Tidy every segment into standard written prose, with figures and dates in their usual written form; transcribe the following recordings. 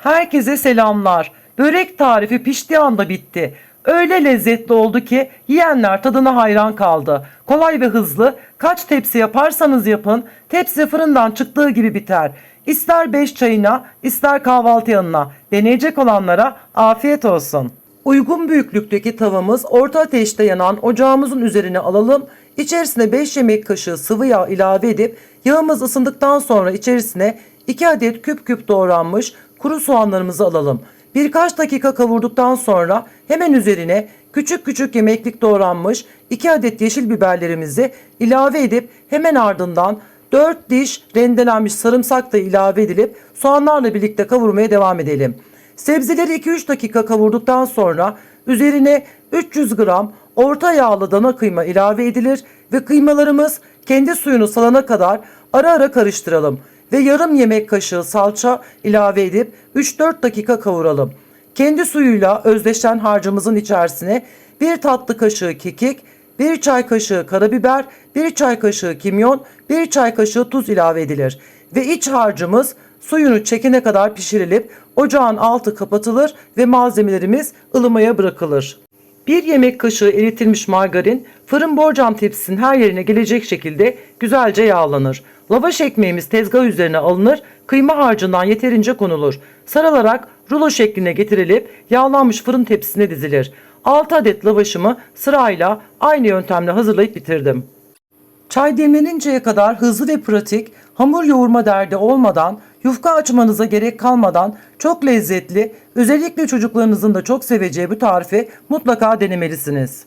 Herkese selamlar. Börek tarifi piştiği anda bitti. Öyle lezzetli oldu ki yiyenler tadına hayran kaldı. Kolay ve hızlı, kaç tepsi yaparsanız yapın, tepsi fırından çıktığı gibi biter. İster 5 çayına, ister kahvaltı yanına. Deneyecek olanlara afiyet olsun. Uygun büyüklükteki tavamız orta ateşte yanan ocağımızın üzerine alalım. İçerisine 5 yemek kaşığı sıvı yağ ilave edip yağımız ısındıktan sonra içerisine 2 adet küp küp doğranmış kuru soğanlarımızı alalım. Birkaç dakika kavurduktan sonra hemen üzerine küçük küçük yemeklik doğranmış 2 adet yeşil biberlerimizi ilave edip hemen ardından 4 diş rendelenmiş sarımsak da ilave edilip soğanlarla birlikte kavurmaya devam edelim. Sebzeleri 2-3 dakika kavurduktan sonra üzerine 300 gram orta yağlı dana kıyma ilave edilir ve kıymalarımız kendi suyunu salana kadar ara ara karıştıralım ve yarım yemek kaşığı salça ilave edip 3-4 dakika kavuralım. Kendi suyuyla özdeşen harcımızın içerisine 1 tatlı kaşığı kekik, 1 çay kaşığı karabiber, 1 çay kaşığı kimyon, 1 çay kaşığı tuz ilave edilir ve iç harcımız suyunu çekene kadar pişirilip ocağın altı kapatılır ve malzemelerimiz ılımaya bırakılır. 1 yemek kaşığı eritilmiş margarin fırın borcam tepsisinin her yerine gelecek şekilde güzelce yağlanır. Lavaş ekmeğimiz tezgah üzerine alınır, kıyma harcından yeterince konulur. Sarılarak rulo şekline getirilip yağlanmış fırın tepsisine dizilir. 6 adet lavaşımı sırayla aynı yöntemle hazırlayıp bitirdim. Çay demleninceye kadar hızlı ve pratik, hamur yoğurma derdi olmadan, yufka açmanıza gerek kalmadan çok lezzetli, özellikle çocuklarınızın da çok seveceği bu tarifi mutlaka denemelisiniz.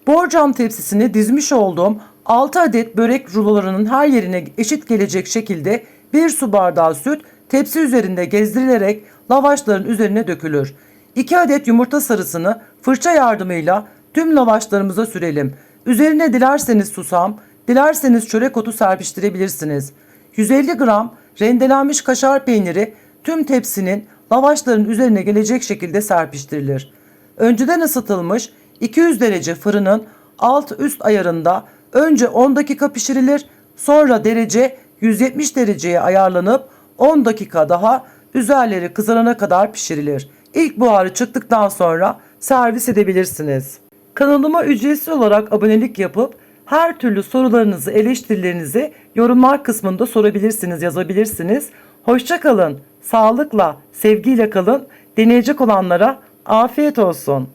Borcam tepsisine dizmiş olduğum 6 adet börek rulolarının her yerine eşit gelecek şekilde 1 su bardağı süt tepsi üzerinde gezdirilerek lavaşların üzerine dökülür. 2 adet yumurta sarısını fırça yardımıyla tüm lavaşlarımıza sürelim. Üzerine dilerseniz susam, dilerseniz çörek otu serpiştirebilirsiniz. 150 gram rendelenmiş kaşar peyniri tüm tepsinin lavaşların üzerine gelecek şekilde serpiştirilir. Önceden ısıtılmış 200 derece fırının alt üst ayarında önce 10 dakika pişirilir, sonra derece 170 dereceye ayarlanıp 10 dakika daha üzerleri kızarana kadar pişirilir. İlk buharı çıktıktan sonra servis edebilirsiniz. Kanalıma ücretsiz olarak abonelik yapıp her türlü sorularınızı, eleştirilerinizi yorumlar kısmında sorabilirsiniz, yazabilirsiniz. Hoşça kalın, sağlıkla, sevgiyle kalın. Deneyecek olanlara afiyet olsun.